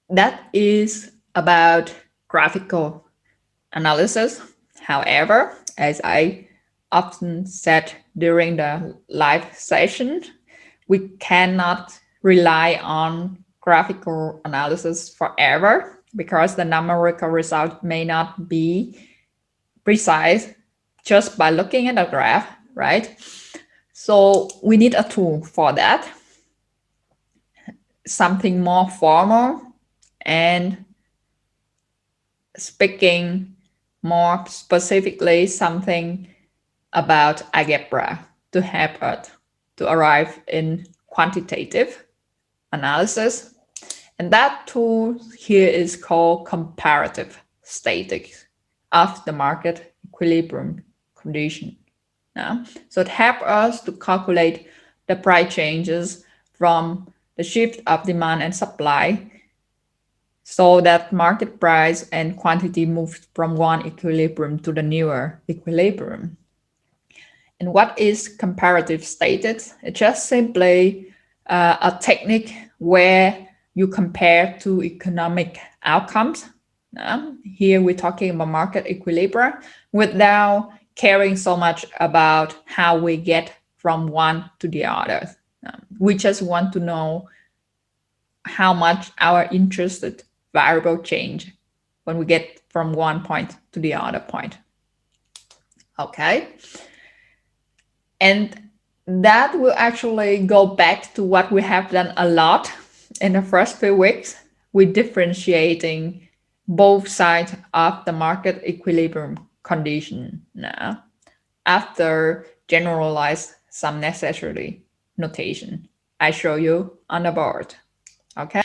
That is about graphical analysis. However, as I often said during the live session, we cannot rely on graphical analysis forever because the numerical result may not be precise just by looking at a graph, right? So we need a tool for that, something more formal and speaking more specifically something about algebra to help us to arrive in quantitative analysis. And that tool here is called comparative statistics of the market equilibrium condition. So it helps us to calculate the price changes from the shift of demand and supply so that market price and quantity moves from one equilibrium to the newer equilibrium. And what is comparative statistics? It's just simply a technique where you compare two economic outcomes. Here we're talking about market equilibrium without caring so much about how we get from one to the other. We just want to know how much our interested variable change when we get from one point to the other point. Okay. And that will actually go back to what we have done a lot in the first few weeks with differentiating both sides of the market equilibrium condition now after generalize some necessary notation I show you on the board. Okay.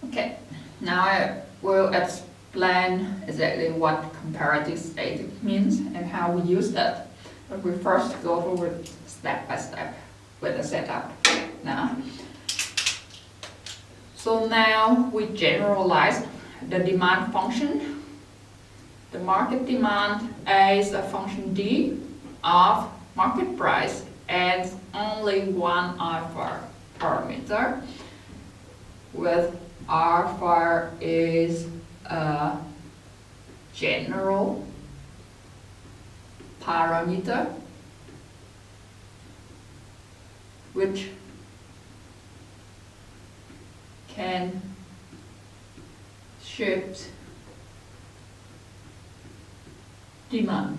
Okay. Now I will explain exactly what comparative statistics means and how we use that. But we first go through it step by step with the setup now. So now we generalize the demand function. The market demand is a function d of market price and only one alpha parameter, with alpha is a general parameter which can shift demand.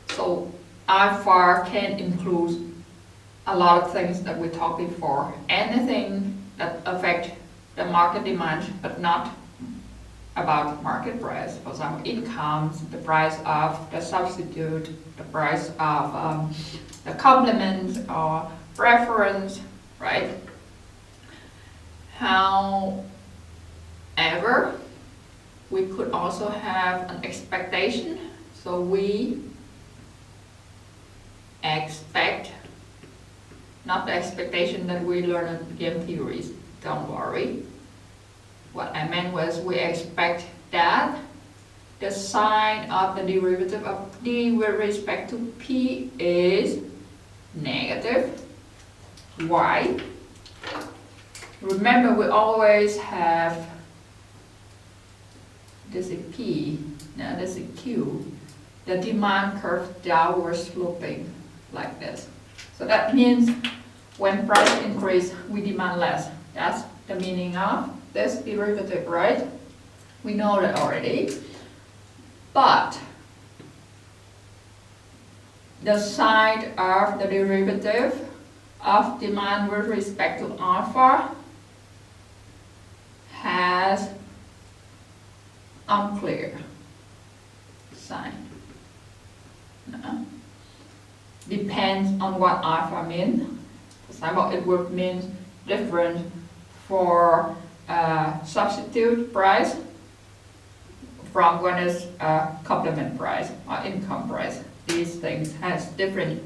So alpha can include a lot of things that we talked before. Anything that affect the market demand but not about market price. For example, incomes, the price of the substitute, the price of the complement or preference, right? However, we could also have an expectation. So we expect, not the expectation that we learn in game theories, don't worry. What I meant was we expect that the sign of the derivative of d with respect to p is negative. Why? Remember, we always have this is p, now this is q. The demand curve downward sloping like this. So that means when price increase, we demand less. That's the meaning of this derivative, right? We know that already. But the sign of the derivative of demand with respect to alpha has unclear sign. No. Depends on what alpha means. For example, it would mean different for substitute price from when it's complement price or income price. These things has different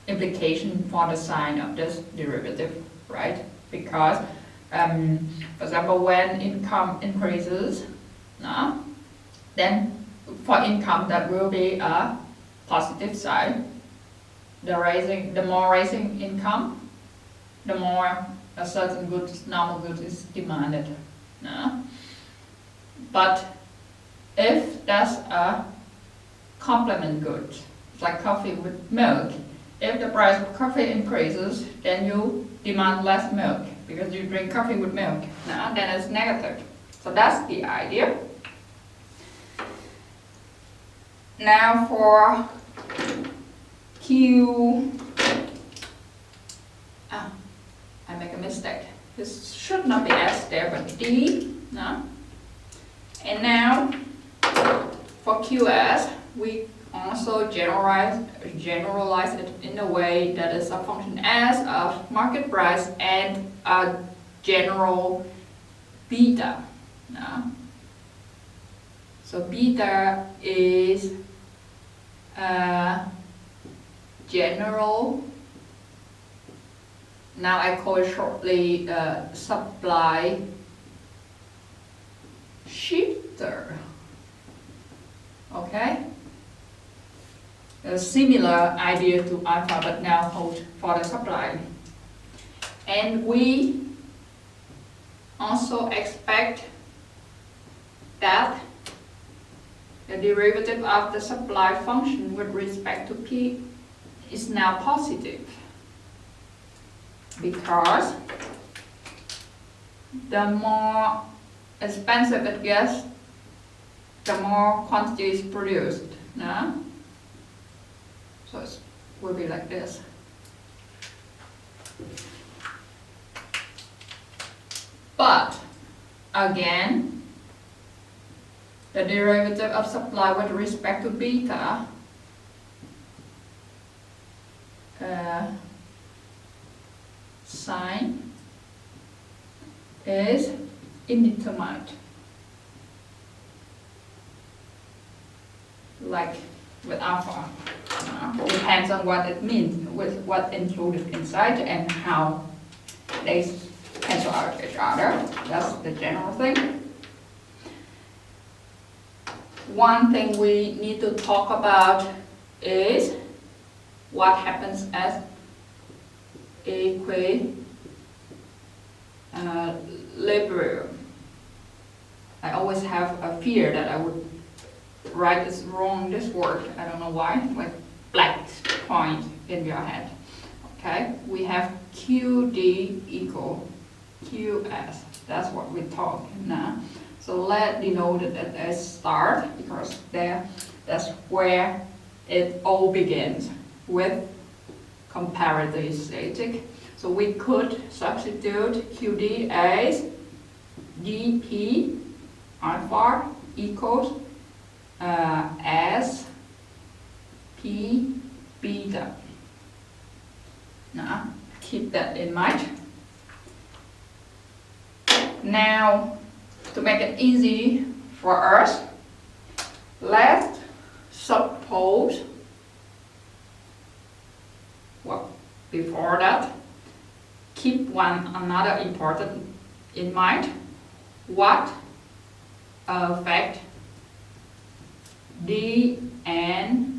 implication for the sign of this derivative, right? Because, for example, when income increases, then for income that will be a positive side. The more raising income, the more a certain good, normal good is demanded. No? But if that's a complement good, it's like coffee with milk, if the price of coffee increases, then you demand less milk because you drink coffee with milk. No? Then it's negative. So that's the idea. Now for Q, I make a mistake. This should not be S there, but D, no? And now for QS, we also generalize it in a way that is a function S of market price and a general beta, no? So beta is general, now I call it shortly supply shifter. Okay? A similar idea to alpha, but now hold for the supply. And we also expect that the derivative of the supply function with respect to P is now positive, because the more expensive it gets, the more quantity is produced. No? So it will be like this. But again, the derivative of supply with respect to beta sign is indeterminate. Like with alpha. Depends on what it means, with what included inside and how they cancel out each other. That's the general thing. One thing we need to talk about is what happens as equilibrium. I always have a fear that I would write this wrong, this word, I don't know why, like black point in your head. Okay, we have QD equal QS, that's what we're talking now. So let denote it as start, because that's where it all begins, with comparative static. So we could substitute QD as dP alpha equals S P beta. Now keep that in mind. Now, to make it easy for us, let's suppose, well, before that, keep another important in mind. What affect D and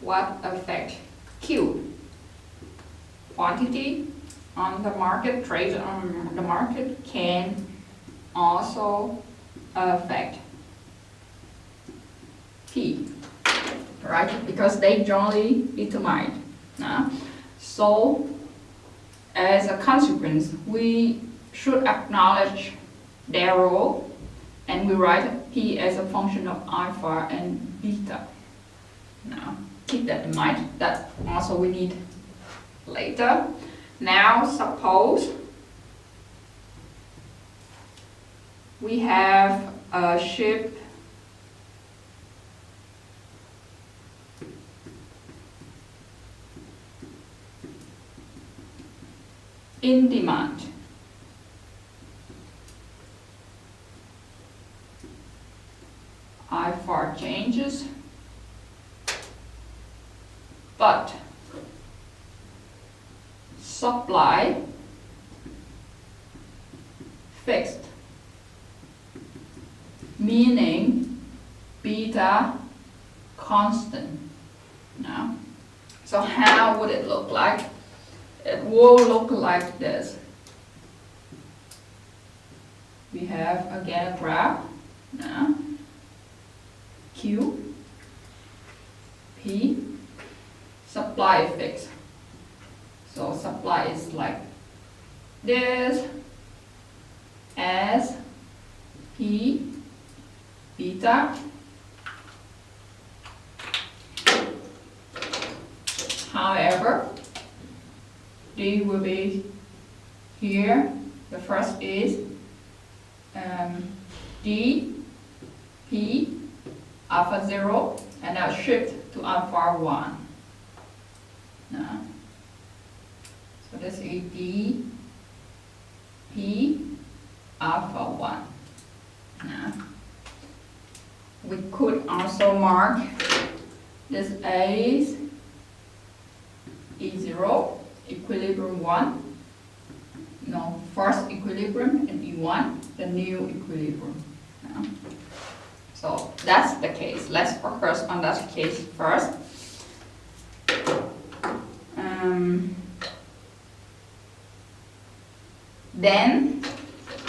what affect Q? Quantity on the market, trades on the market can also affect P, right? Because they jointly determine. So as a consequence, we should acknowledge their role, and we write P as a function of alpha and beta. Now, keep that in mind. That also we need later. Now, suppose we have a ship in demand. I4 changes, but supply fixed, meaning beta constant. Now, so how would it look like? It will look like this. We have again a graph. Now, Q, P, supply is fixed. So supply is like this, S, P, beta. However, D will be here. The first is D, P, alpha 0, and now shift to alpha 1. Now, so this is D, P, alpha 1. Now, we could also mark this as E0, equilibrium 1. No, first equilibrium and E1, the new equilibrium. Now, so that's the case. Let's focus on that case first. Then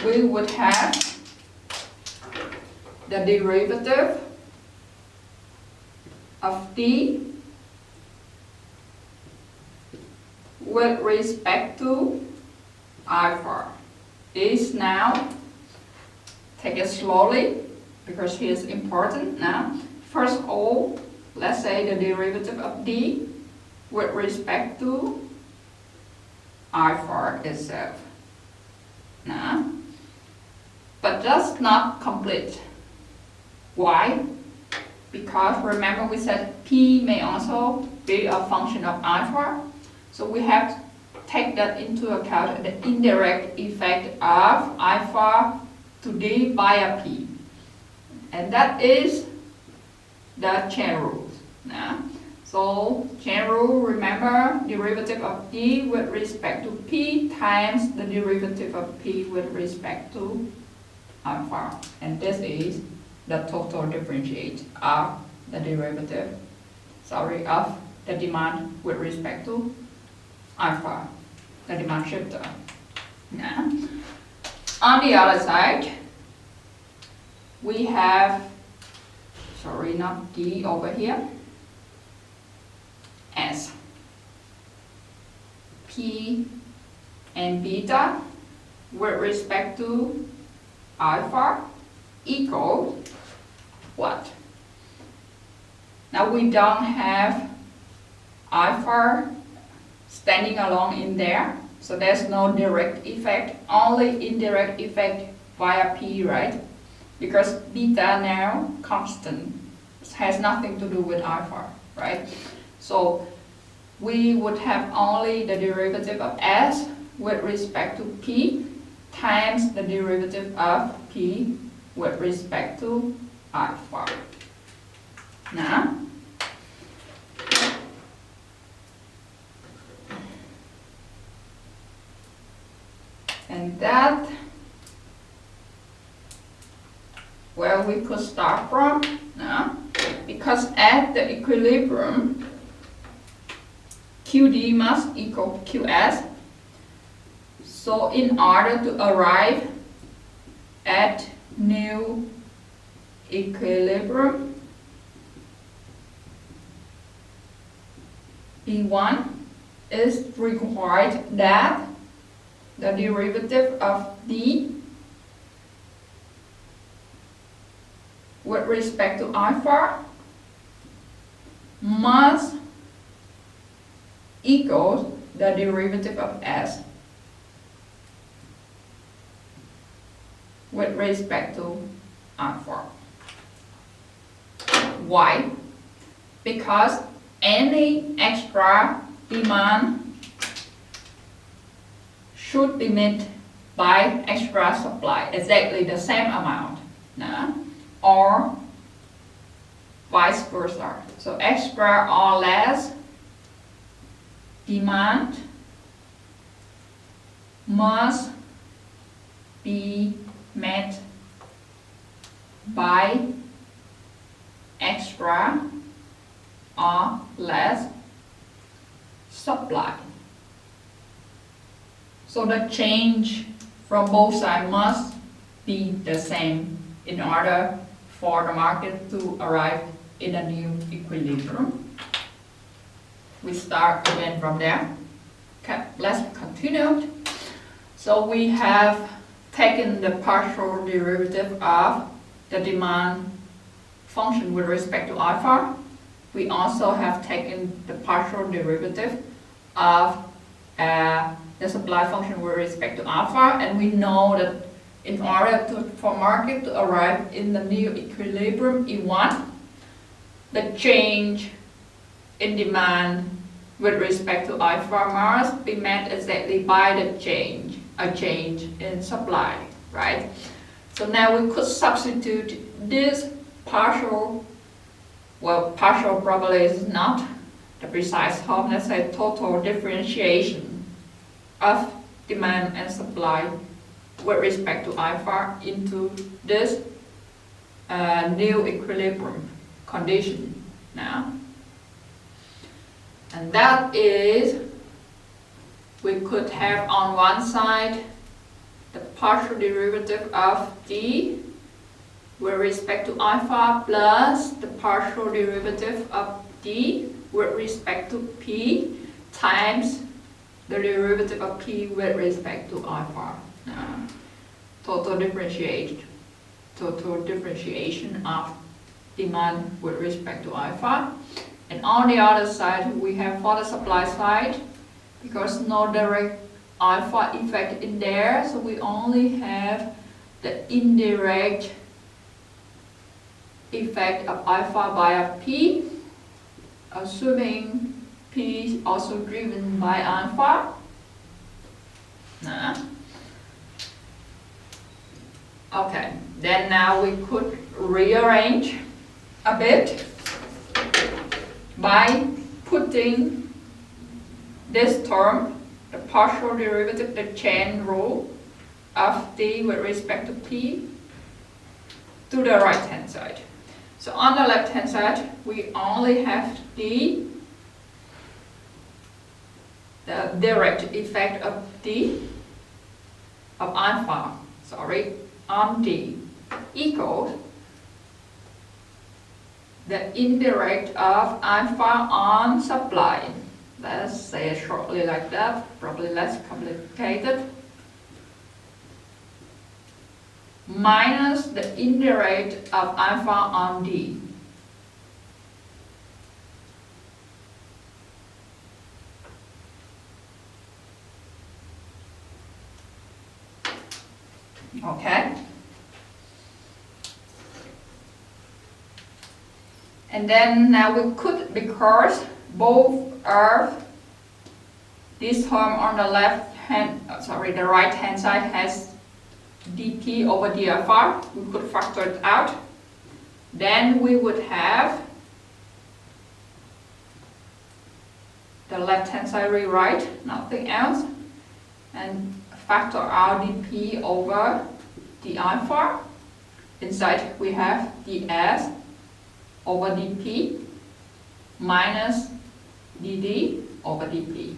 we would have the derivative of D with respect to alpha. Is now, take it slowly because here is important now. First of all, let's say the derivative of D with respect to alpha itself. Now, but that's not complete. Why? Because remember we said P may also be a function of alpha. So we have to take that into account, the indirect effect of alpha to D via P. And that is the chain rule. Now, so chain rule, remember, derivative of D with respect to P times the derivative of P with respect to alpha. And this is the total differentiate of the derivative, of the demand with respect to alpha, the demand shifter. Now, on the other side, we have, not D over here, S, P and beta with respect to alpha equal what? Now we don't have alpha standing alone in there, so there's no direct effect, only indirect effect via P, right? Because beta now constant, has nothing to do with alpha, right? So we would have only the derivative of S with respect to P times the derivative of P with respect to alpha. Now, and that where we could start from now, because at the equilibrium QD must equal QS. So in order to arrive at new equilibrium, E1 is required that the derivative of D with respect to alpha must equal the derivative of S with respect to alpha. Why? Because any extra demand should be met by extra supply, exactly the same amount, or vice versa. So extra or less demand must be met by extra or less supply. So the change from both sides must be the same in order for the market to arrive in a new equilibrium. We start again from there. Okay, let's continue. So we have taken the partial derivative of the demand function with respect to alpha. We also have taken the partial derivative of the supply function with respect to alpha, and we know that in order for market to arrive in the new equilibrium E1, the change in demand with respect to alpha must be met exactly by a change in supply, right? So now we could substitute this partial probably is not the precise term, let's say total differentiation of demand and supply with respect to alpha into this new equilibrium condition now. And that is, we could have on one side the partial derivative of d with respect to alpha plus the partial derivative of d with respect to p times the derivative of p with respect to alpha. Total differentiation of demand with respect to alpha. And on the other side, we have for the supply side, because no direct alpha effect in there, so we only have the indirect effect of alpha by p, assuming p is also driven by alpha. Okay, then now we could rearrange a bit by putting this term, the partial derivative, the chain rule of d with respect to p, to the right hand side. So on the left hand side, we only have d, the direct effect of d, of alpha, on d, equals the indirect of alpha on supply. Let's say it shortly like that, probably less complicated. Minus the indirect of alpha on d. Okay. And then now we could, because both of this term on the the right hand side has dp over d alpha, we could factor it out. Then we would have the left hand side rewrite, nothing else, and factor out dp over d alpha. Inside we have ds over dp minus dd over dp.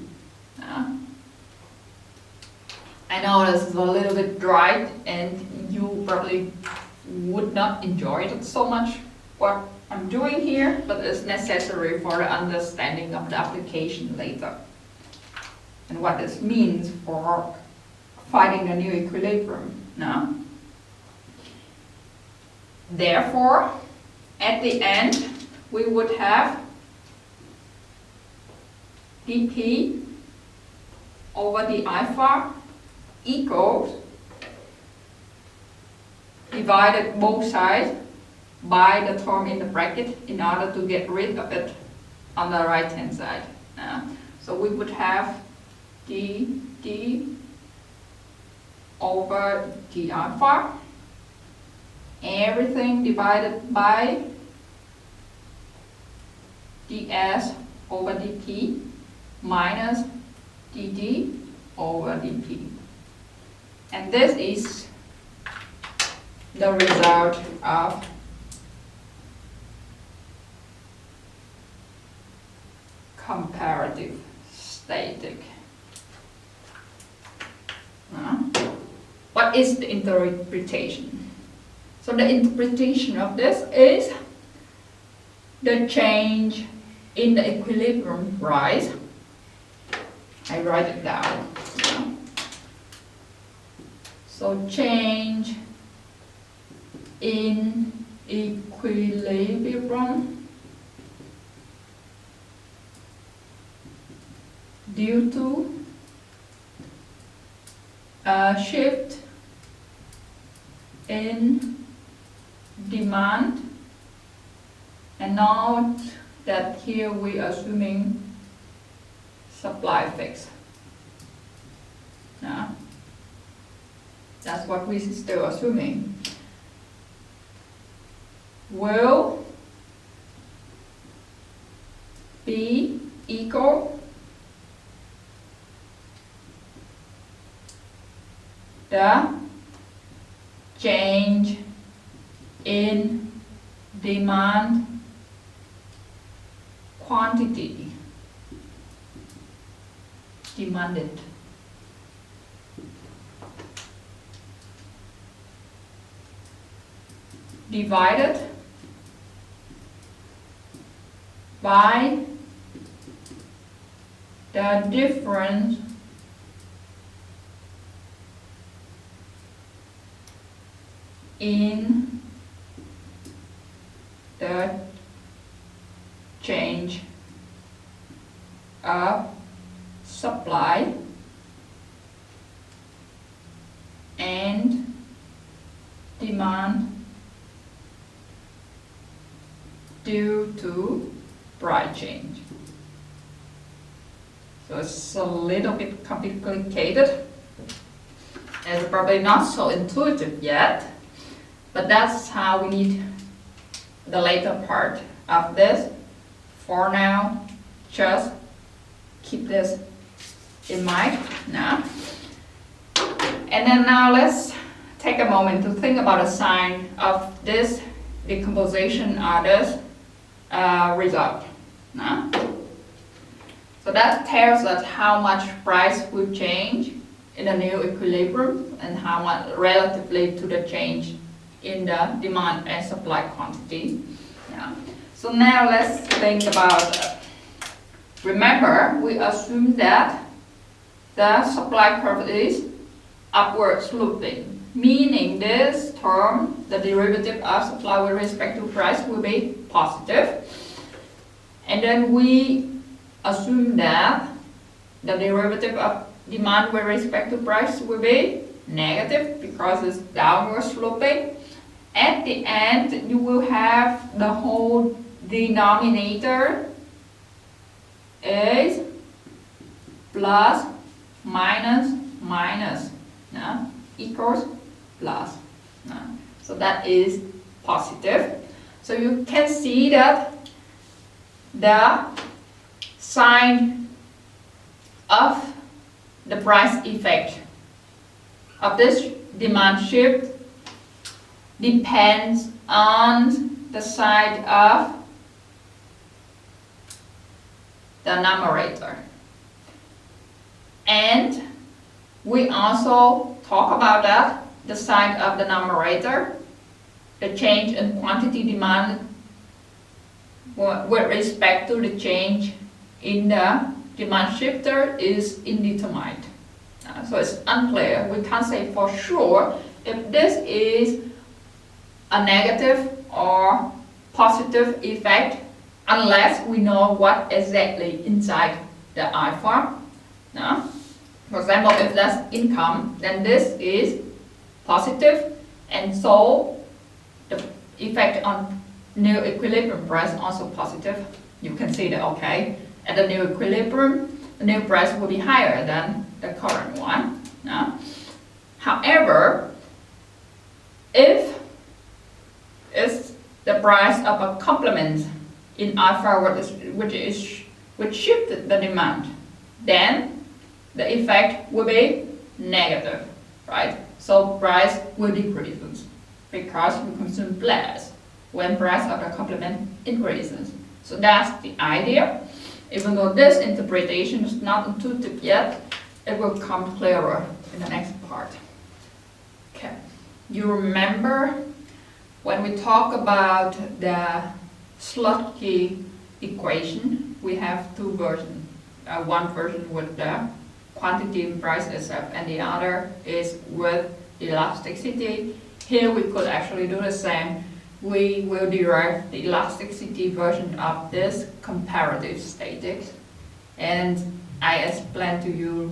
I know this is a little bit dry and you probably would not enjoy it so much what I'm doing here, but it's necessary for the understanding of the application later and what this means for finding the new equilibrium. Therefore, at the end, we would have dp over the alpha equals, divided both sides by the term in the bracket in order to get rid of it on the right hand side. So we would have dd over d alpha, everything divided by ds over dp minus dd over dp. And this is the result of comparative static. What is the interpretation? So the interpretation of this is the change in the equilibrium price. I write it down. So change in equilibrium due to a shift in demand, and note that here we are assuming supply fixed. Yeah. That's what we still assuming. Will be equal the change in demand quantity demanded divided by the difference in the change of supply and demand due to price change. So it's a little bit complicated. It's probably not so intuitive yet, but that's how we need the later part of this. For now, just keep this in mind now. And then now let's take a moment to think about a sign of this decomposition or this result. Now. So that tells us how much price will change in the new equilibrium and how much relatively to the change in the demand and supply quantity. Yeah. So now let's think about remember, we assume that the supply curve is upward sloping, meaning this term, the derivative of supply with respect to price, will be positive. And then we assume that the derivative of demand with respect to price will be negative because it's downward sloping. At the end, you will have the whole denominator is plus minus minus equals plus. So that is positive. So you can see that the sign of the price effect of this demand shift depends on the side of the numerator. And we also talk about that, the side of the numerator, the change in quantity demand with respect to the change in the demand shifter is indeterminate. So it's unclear. We can't say for sure if this is a negative or positive effect unless we know what exactly inside the alpha. For example, if that's income, then this is positive, and so the effect on new equilibrium price also positive. You can see that, okay, at the new equilibrium, the new price will be higher than the current one. However, if it's the price of a complement in alpha which shifted the demand, then the effect will be negative, right? So price will decrease because we consume less when price of the complement increases. So that's the idea. Even though this interpretation is not intuitive yet, it will come clearer in the next part. Okay, you remember when we talk about the Slotky equation, we have two versions. One version with the quantity and price SF, and the other is with elasticity. Here we could actually do the same. We will derive the elasticity version of this comparative statics, and I explain to you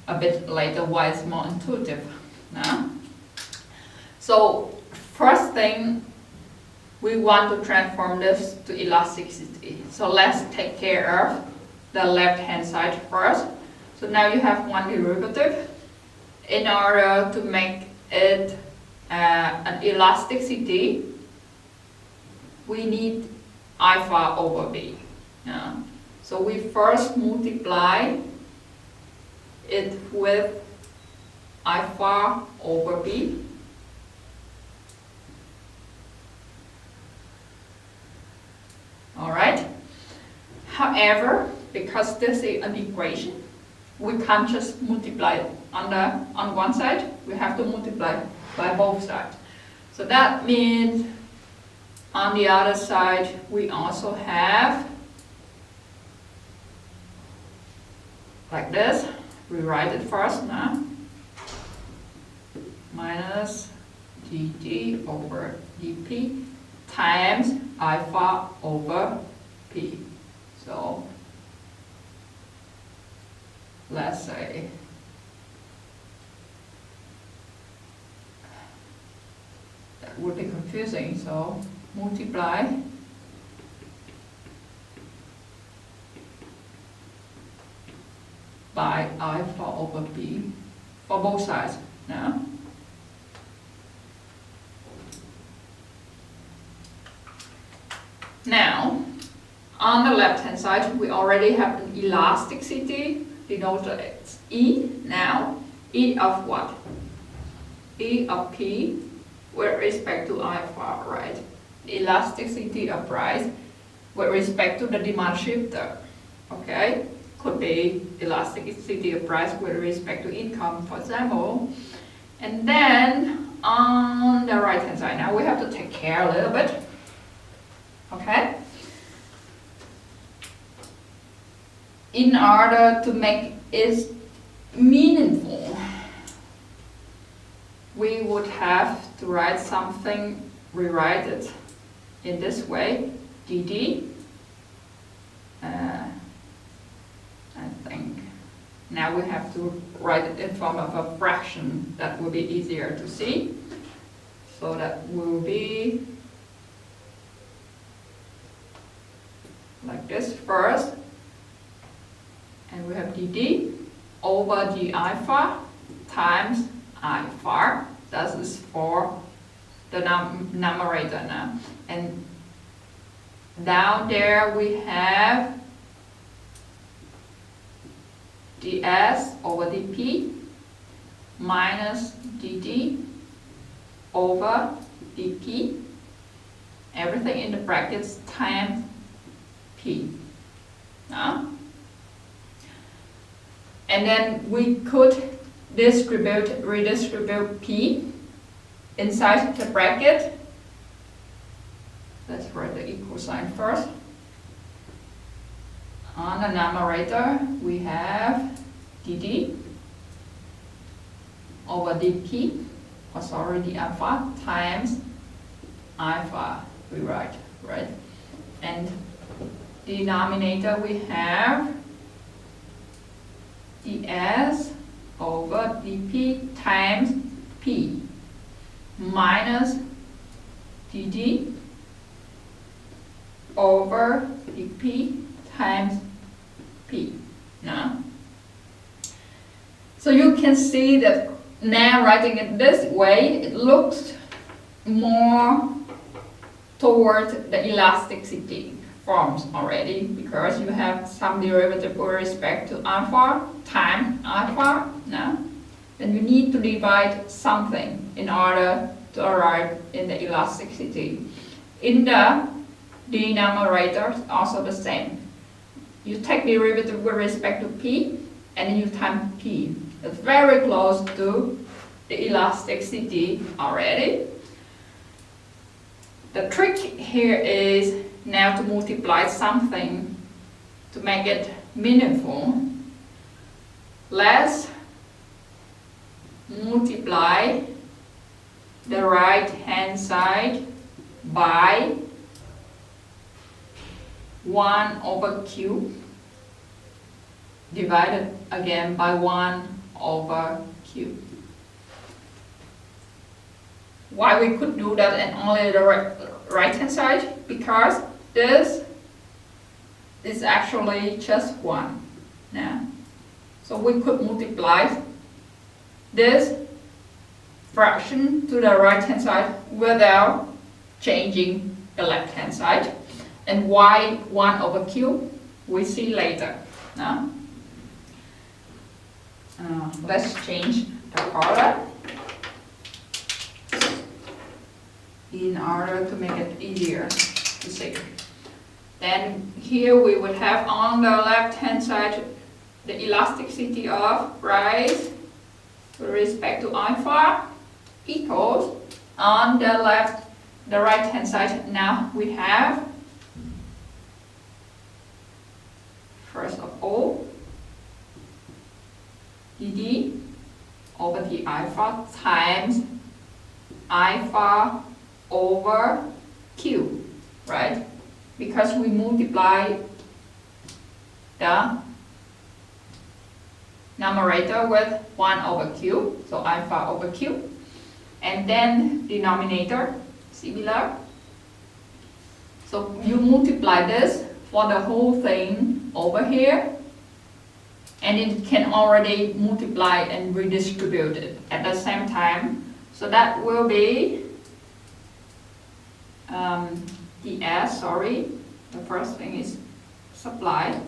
a bit later why it's more intuitive. So first thing, we want to transform this to elasticity. So let's take care of the left hand side first. So now you have one derivative. In order to make it an elasticity, we need alpha over b. So we first multiply it with alpha over b. Alright. However, because this is an equation, we can't just multiply it on one side. We have to multiply by both sides. So that means on the other side we also have like this. We write it first now. Minus dt over dp times alpha over p. So let's say that would be confusing, so multiply by alpha over b for both sides now. Now, on the left hand side, we already have an elasticity denoted as E. Now, E of what? E of P with respect to alpha, right? The elasticity of price with respect to the demand shifter, okay? Could be elasticity of price with respect to income, for example. And then on the right hand side, now we have to take care a little bit. Okay? In order to make it meaningful, we would have to write something, rewrite it in this way, dd. I think now we have to write it in form of a fraction. That will be easier to see. So that will be like this first, and we have dd over d alpha times alpha. That is for the numerator now. And down there we have ds over dp minus dd over dp, everything in the brackets, times p. And then we could redistribute p inside the bracket. Let's write the equal sign first. On the numerator we have dd over dp, was already alpha, times alpha, we write, right? And denominator we have ds over dp times p minus dd over dp times p. Now, so you can see that now writing it this way, it looks more toward the elasticity forms already, because you have some derivative with respect to alpha times alpha. Now, then you need to divide something in order to arrive in the elasticity. In the denominator, also the same. you take derivative with respect to P, and then you times P. It's very close to the elasticity already. The trick here is now to multiply something to make it meaningful. Let's multiply the right hand side by 1 over Q divided again by 1 over Q. Why we could do that and only the right hand side? Because this is actually just 1. Yeah. So we could multiply this fraction to the right hand side without changing the left hand side. And why 1 over Q? We see later. No? Let's change the color in order to make it easier to see. Then here we would have on the left hand side the elasticity of rise with respect to alpha equals on the right hand side. Now we have, first of all, dd over the alpha times alpha over Q, right? Because we multiply the numerator with 1 over Q, so alpha over Q, and then denominator similar. So you multiply this for the whole thing over here, and it can already multiply and redistribute it at the same time. So that will be ds, the first thing is supply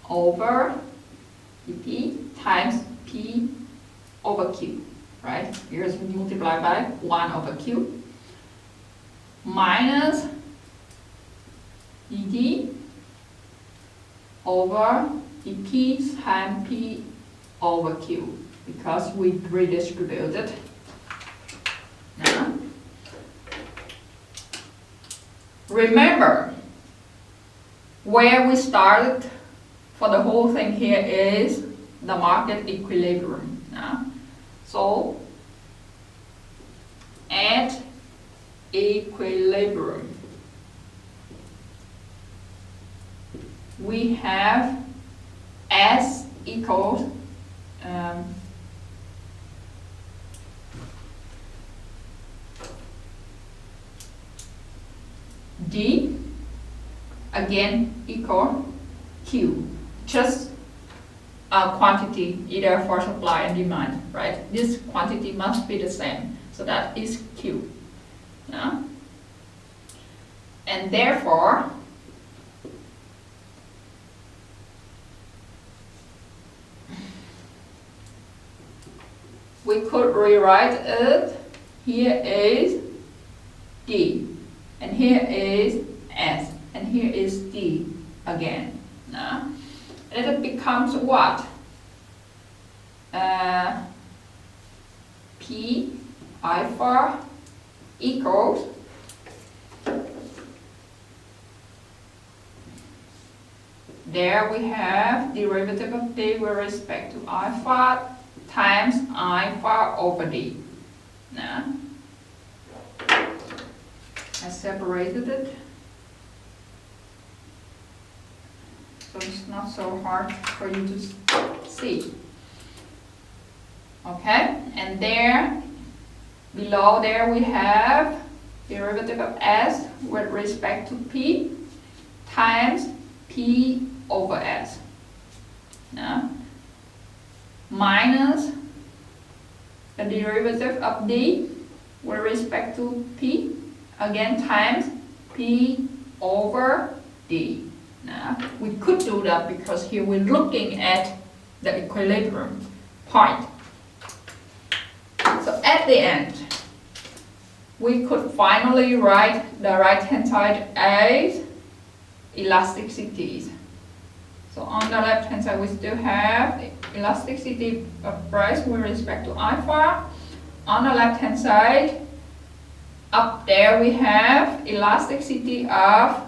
over dp times p over q, right? Here's multiplied by 1 over q minus dt over dp times p over q, because we redistributed. Now, remember, where we started for the whole thing here is the market equilibrium. So, at equilibrium, we have S equals D again equal Q, just a quantity either for supply and demand, right? This quantity must be the same, so that is Q. Yeah? And therefore, we could rewrite it. Here is D, and here is S, and here is D again. Now, and it becomes what? P alpha equals there we have derivative of D with respect to alpha times alpha over D. Now, I separated it, so it's not so hard for you to see. Okay, and there, below there we have derivative of S with respect to P times P over S. Now, minus the derivative of D with respect to P, again times P over D. Now, we could do that because here we're looking at the equilibrium point. So at the end, we could finally write the right hand side as elasticities. So on the left hand side, we still have the elasticity of price with respect to alpha. On the left hand side, up there we have elasticity of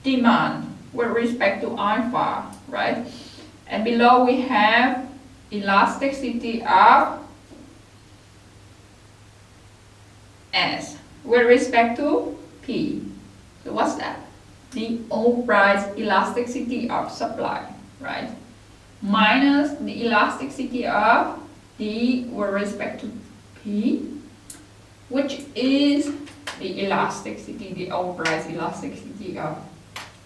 demand with respect to alpha, right? And below we have elasticity of S with respect to P. So what's that? The old price elasticity of supply, right? Minus the elasticity of D with respect to P, which is the elasticity, the old price elasticity of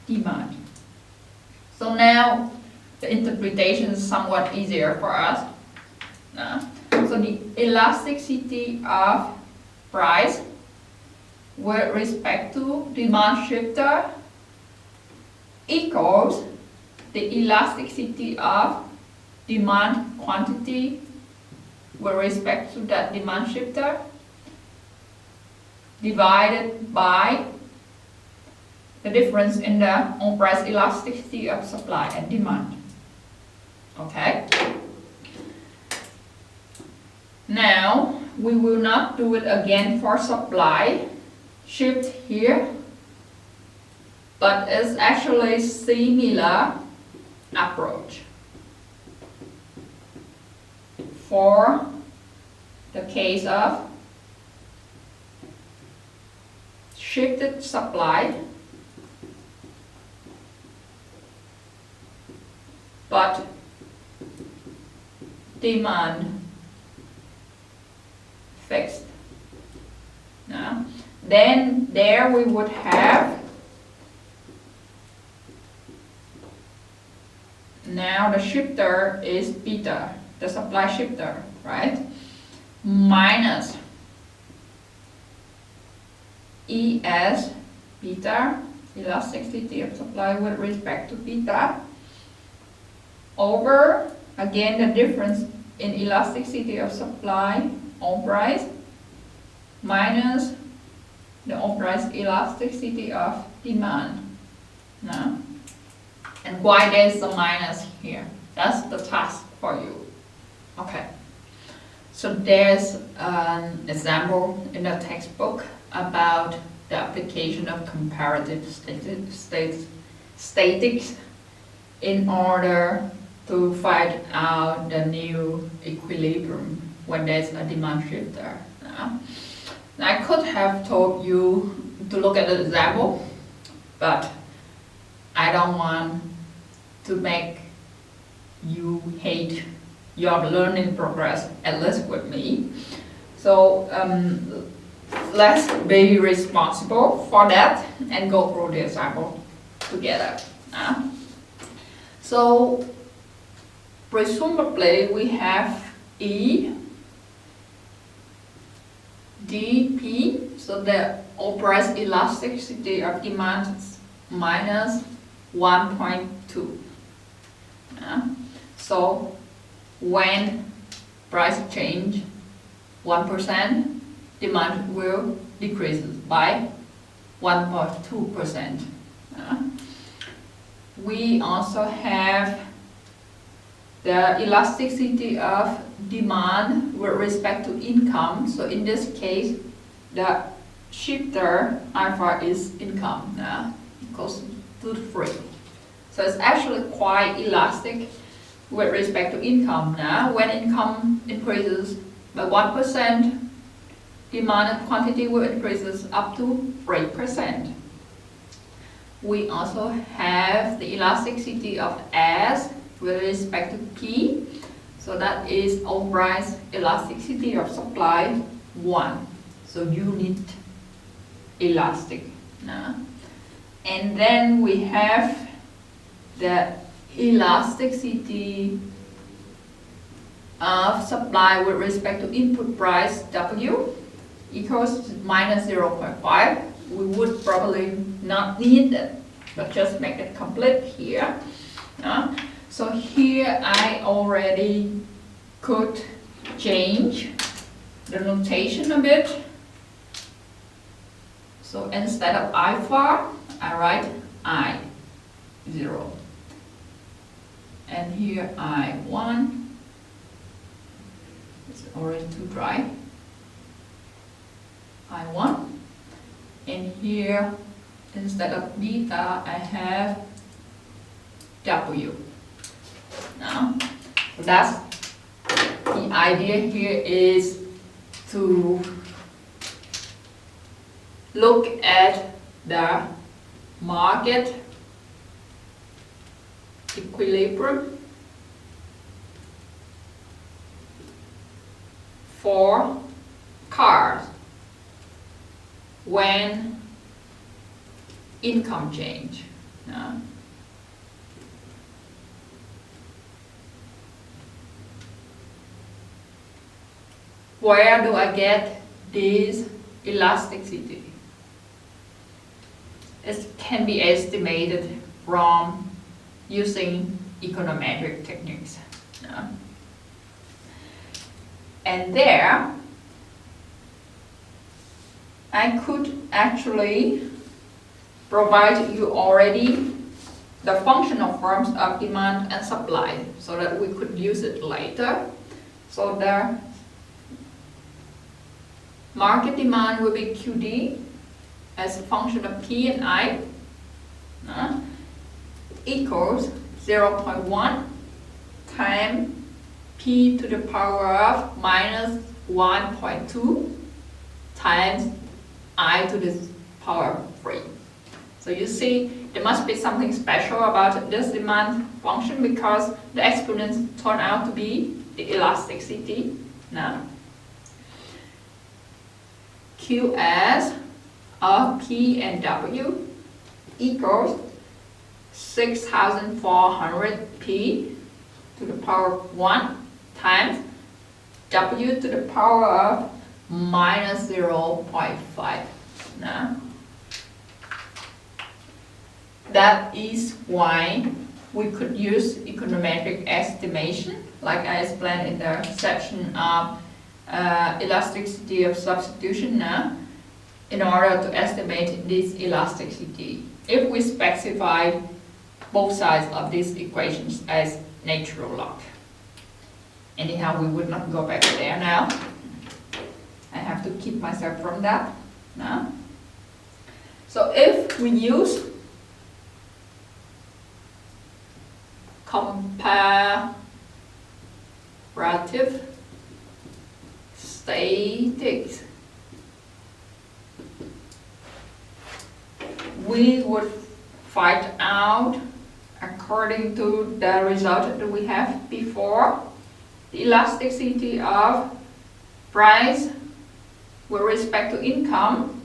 demand. So now the interpretation is somewhat easier for us. So the elasticity of price with respect to demand shifter equals the elasticity of demand quantity with respect to that demand shifter divided by the difference in the on price elasticity of supply and demand. Okay? Now we will not do it again for supply shift here, but it's actually similar approach for the case of shifted supply but demand fixed. Now, then there we would have now the shifter is beta, the supply shifter, right? Minus ES beta, elasticity of supply with respect to beta, over again the difference in elasticity of supply on price minus the on price elasticity of demand. Now, and why there's a minus here? That's the task for you. Okay. So there's an example in the textbook about the application of comparative statistics in order to find out the new equilibrium when there's a demand shifter. I could have told you to look at the example, but I don't want to make you hate your learning progress, at least with me. So let's be responsible for that and go through the example together. So presumably we have E dP, so the all price elasticity of demand is minus 1.2. So when price change 1%, demand will decrease by 1.2%. We also have the elasticity of demand with respect to income. So in this case, the shifter alpha is income, equals to 3. So it's actually quite elastic with respect to income. When income increases by 1%, demand quantity will increase up to 3%. We also have the elasticity of S with respect to P. So that is all price elasticity of supply 1. So unit elastic. And then we have the elasticity of supply with respect to input price W equals minus 0.5. We would probably not need it, but just make it complete here. So here I already could change the notation a bit. So instead of alpha, I write I. 0. And here I1, it's already too dry, I1, and here instead of beta I have W. Now, that's the idea here, is to look at the market equilibrium for cars when income change. Where do I get this elasticity? It can be estimated from using econometric techniques. And there, I could actually provide you already the functional forms of demand and supply so that we could use it later. So the market demand will be QD as a function of P and I equals 0.1 times P to the power of minus 1.2 times I to the power of 3. So you see, there must be something special about this demand function because the exponents turn out to be the elasticity. Now, Qs of P and W equals 6,400 P to the power of 1 times W to the power of minus 0.5. Now, that is why we could use econometric estimation, like I explained in the section of elasticity of substitution now, in order to estimate this elasticity if we specify both sides of these equations as natural log. Anyhow, we would not go back there now. I have to keep myself from that now. So if we use comparative statistics, we would find out, according to the result that we have before, the elasticity of price with respect to income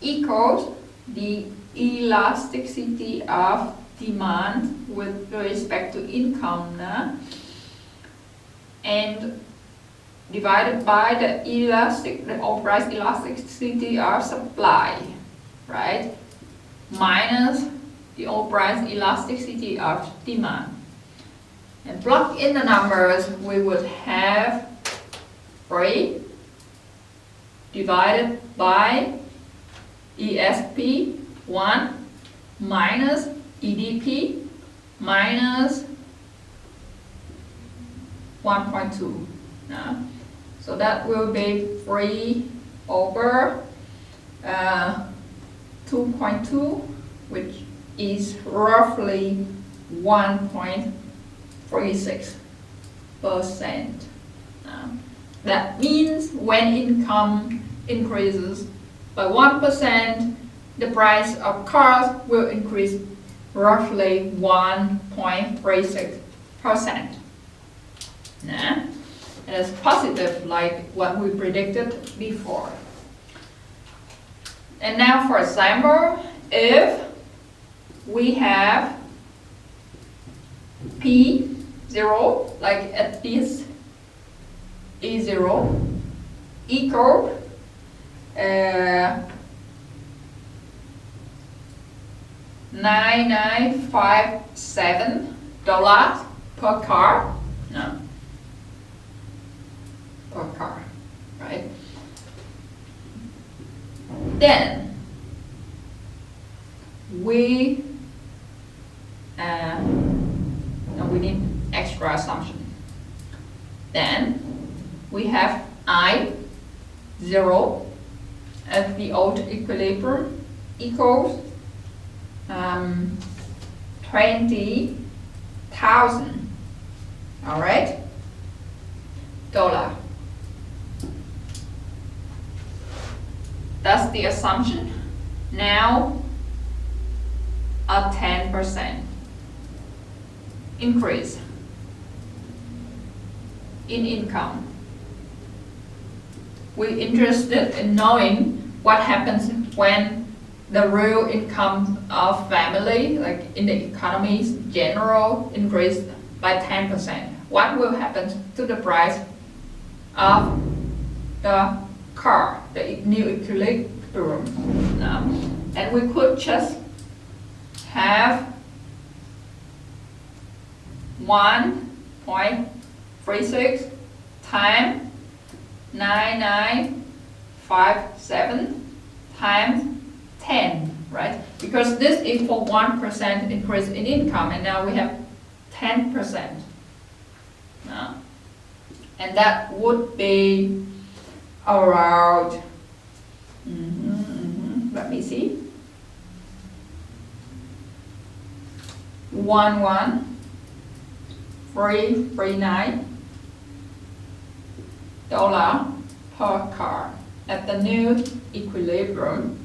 equals the elasticity of demand with respect to income, and divided by the price elasticity of supply, right? Minus the price elasticity of demand. And plug in the numbers, we would have 3 divided by ESP 1 minus EDP minus 1.2. So that will be 3 over 2.2, which is roughly 1.36%. That means when income increases by 1%, the price of cars will increase roughly 1.36%. And it's positive like what we predicted before. And now for example, if we have P0, like at this E0 equal $9,957 per car, per car, right? Then we no, we need extra assumption. Then we have I 0 at the old equilibrium equals 20,000. All right, dollar. That's the assumption. Now a 10% increase in income. We're interested in knowing what happens when the real income of family, like in the economies general, increase by 10%. What will happen to the price of the car, the new equilibrium now? And we could just have 1.36 times 9957 times 10, right? Because this equals 1% increase in income, and now we have 10%. Now, and that would be around, let me see, 11339 dollar per car at the new equilibrium.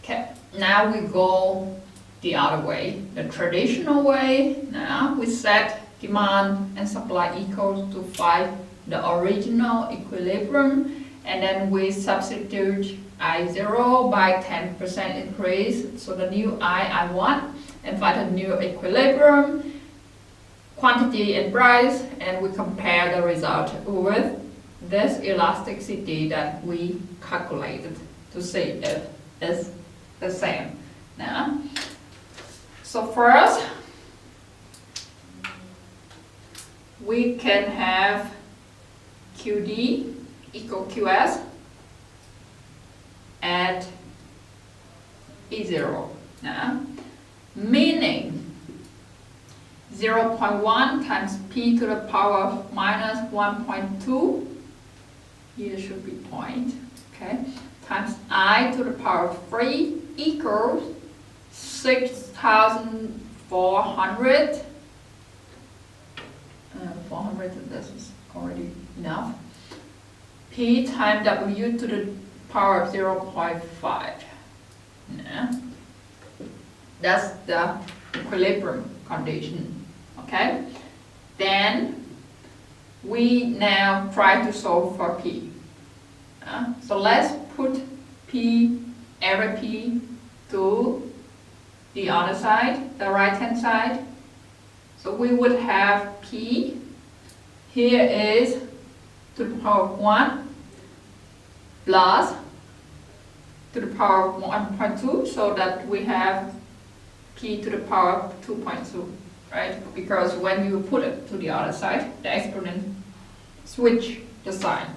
Okay, now we go the other way, the traditional way. Now we set demand and supply equals to find the original equilibrium, and then we substitute I0 by 10% increase, so the new I1, and find a new equilibrium, quantity and price, and we compare the result with this elasticity that we calculated to see if it's the same. Now, so first we can have QD equal QS at E0. Now, meaning 0.1 times P to the power of minus 1.2, here should be point, okay, times I to the power of 3 equals 6,400. 400, this is already enough. P times W to the power of 0.5. Yeah. That's the equilibrium condition. Okay? Then we now try to solve for P. So let's put P, every P to the other side, the right hand side. So we would have P, here is to the power of 1 plus to the power of 1.2, so that we have P to the power of 2.2, right? Because when you put it to the other side, the exponent switch the sign,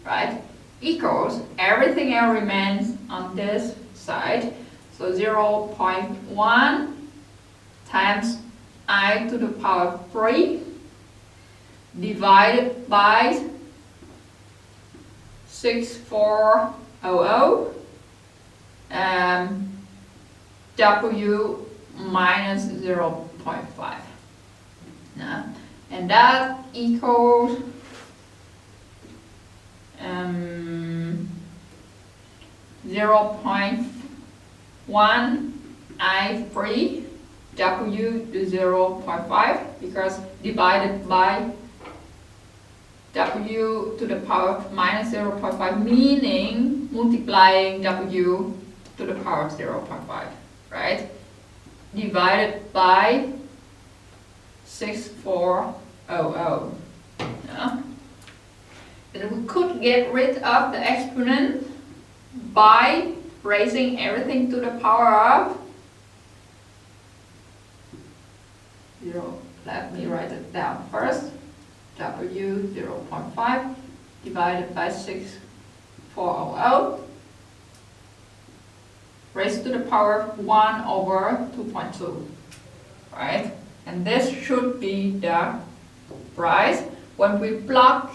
right? Equals, everything else remains on this side, so 0.1 times I to the power of 3 divided by 6400 W minus 0.5. And that equals 0.1 I3 W to 0.5, because divided by W to the power of minus 0.5, meaning multiplying W to the power of 0.5, right? Divided by 6400. Yeah. And we could get rid of the exponent by raising everything to the power of 0. Let me write it down first. W 0.5 divided by 6400 raised to the power of 1 over 2.2, right? And this should be the price. When we plug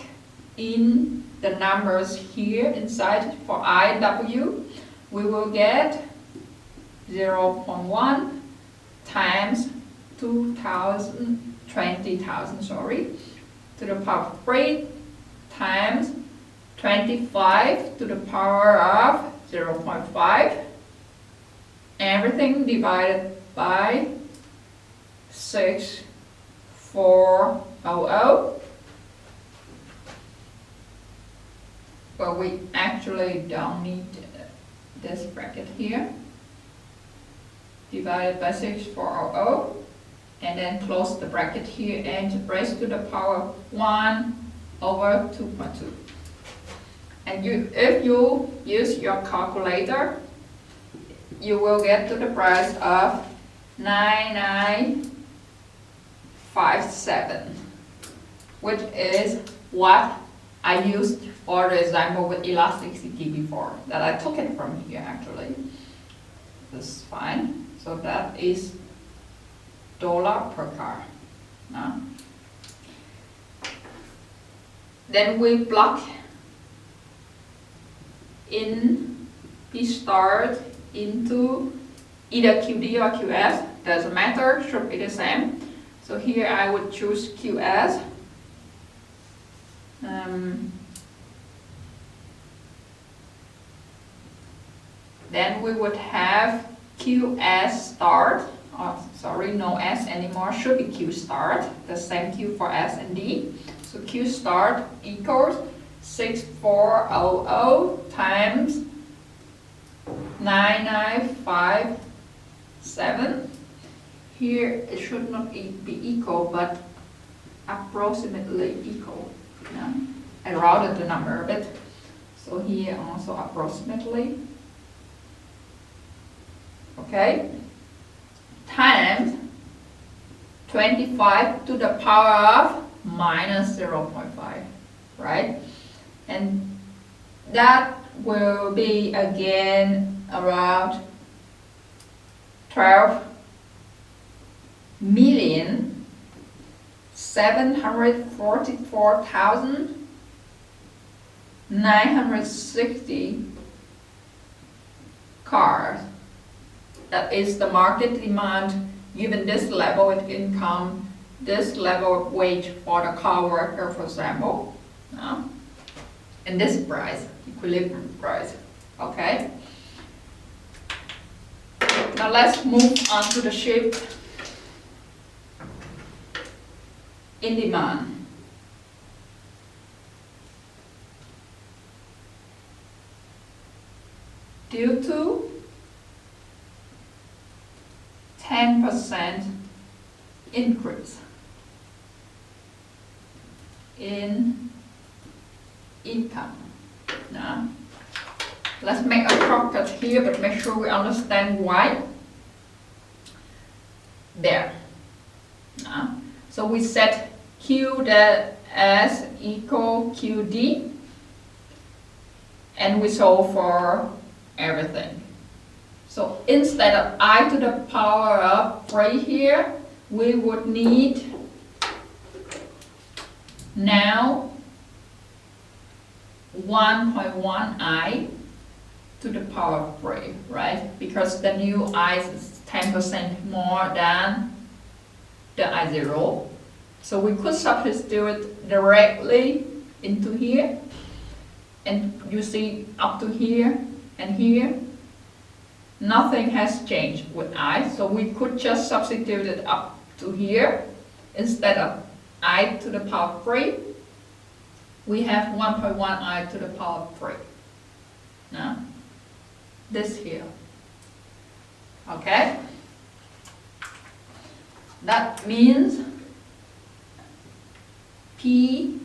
in the numbers here inside for I, W, we will get 0.1 times 20,000, sorry, to the power of 3 times 25 to the power of 0.5. Everything divided by 6400. Well, we actually don't need this bracket here. Divided by 6400, and then close the bracket here and raise to the power 1 over 2.2. And if you use your calculator, you will get to the price of 9957, which is what I used for the example with elasticity before, that I took it from here actually. This is fine. So that is dollar per car. No? Then we plug in P start into either QD or QS. Doesn't matter, should be the same. So here I would choose QS. Then we would have QS start, sorry, no S anymore, should be Q start, the same Q for S and D. So Q start equals 6400 times 9957. Here it should not be equal, but approximately equal. Yeah? I rounded the number a bit, so here also approximately. Okay, times 25 to the power of minus 0.5, right? And that will be again around 12,744,960 cars. That is the market demand given this level of income, this level of wage for the car worker, for example, and this price, equilibrium price. Okay. Now let's move on to the shift in demand. Due to 10% increase in income. Now, let's make a shortcut here, but make sure we understand why. There. Now, so we set Q as equal QD, and we solve for everything. So instead of I to the power of 3 here, we would need now 1.1 I to the power of 3, right? Because the new I is 10% more than the I0. So we could substitute directly into here, and you see up to here and here, nothing has changed with I, so we could just substitute it up to here. Instead of I to the power of 3, we have 1.1 I to the power of 3. Now, this here. Okay? That means P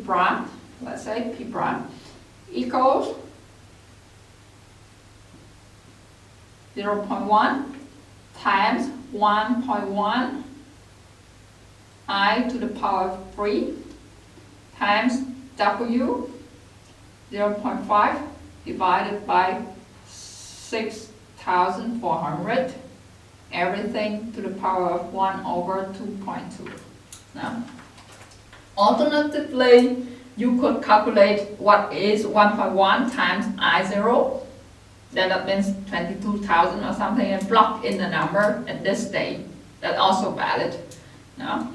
prime, let's say P prime, equals 0.1 times 1.1 I to the power of 3 times W 0.5 divided by 6,400, everything to the power of 1 over 2.2. Now, alternatively, you could calculate what is 1.1 times I0, then that means 22,000 or something, and plug in the number at this state. That's also valid. No?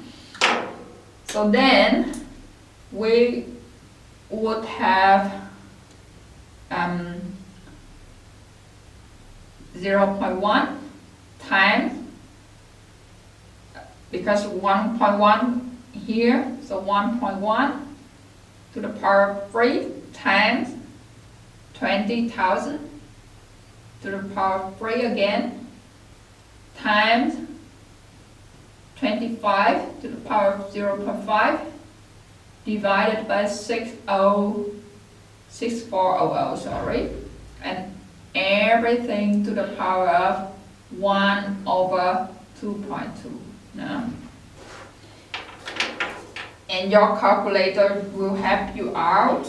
So then we would have 0.1 times, because 1.1 here, so 1.1 to the power of 3 times 20,000 to the power of 3 again, times 25 to the power of 0.5 divided by 6400, sorry, and everything to the power of 1 over 2.2. No? And your calculator will help you out.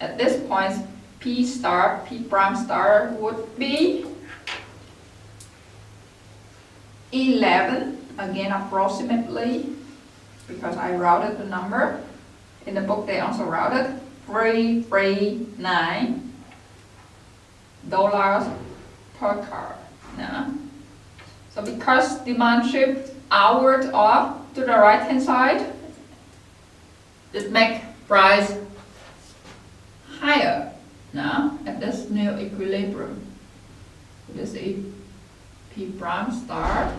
At this point, P prime star would be 11, again approximately, because I routed the number. In the book they also routed $339 per car. No? So because demand shifts outward or to the right hand side, it makes price higher now at this new equilibrium. This is P prime star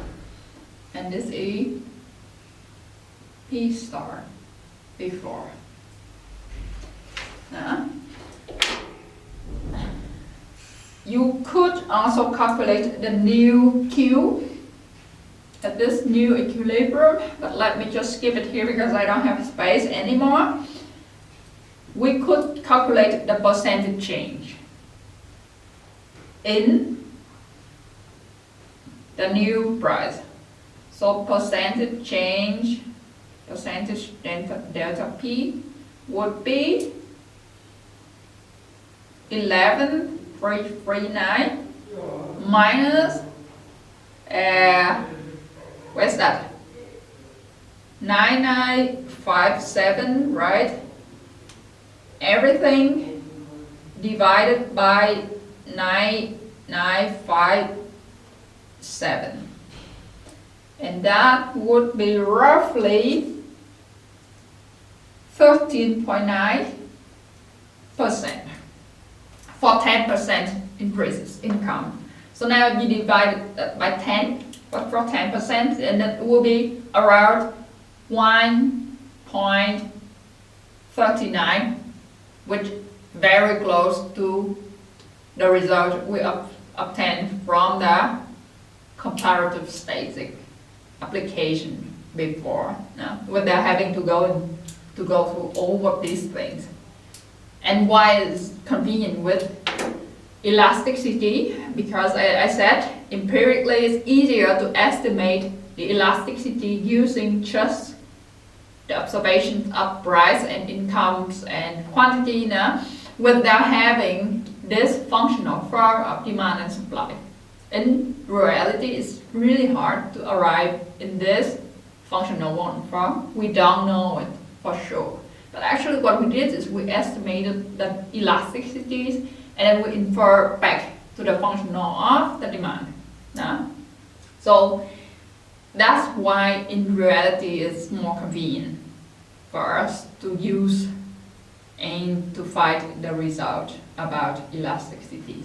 and this is P star before. You could also calculate the new Q at this new equilibrium, but let me just skip it here because I don't have space anymore. We could calculate the percentage change in the new price. So percentage change, percentage delta P would be 11,339 minus where's that? 9957, right? Everything divided by 9957. And that would be roughly 13.9% for 10% increases income. So now you divide it by 10 for 10%, and that will be around 1.39, which very close to the result we obtained from the comparative static application before, without having to go through all of these things. And why it's convenient with elasticity? Because I said empirically it's easier to estimate the elasticity using just the observations of price and incomes and quantity without having this functional form of demand and supply. In reality, it's really hard to arrive in this functional one form. We don't know it for sure. But actually what we did is we estimated the elasticities and then we infer back to the functional of the demand. So that's why in reality it's more convenient for us to use and to find the result about elasticity.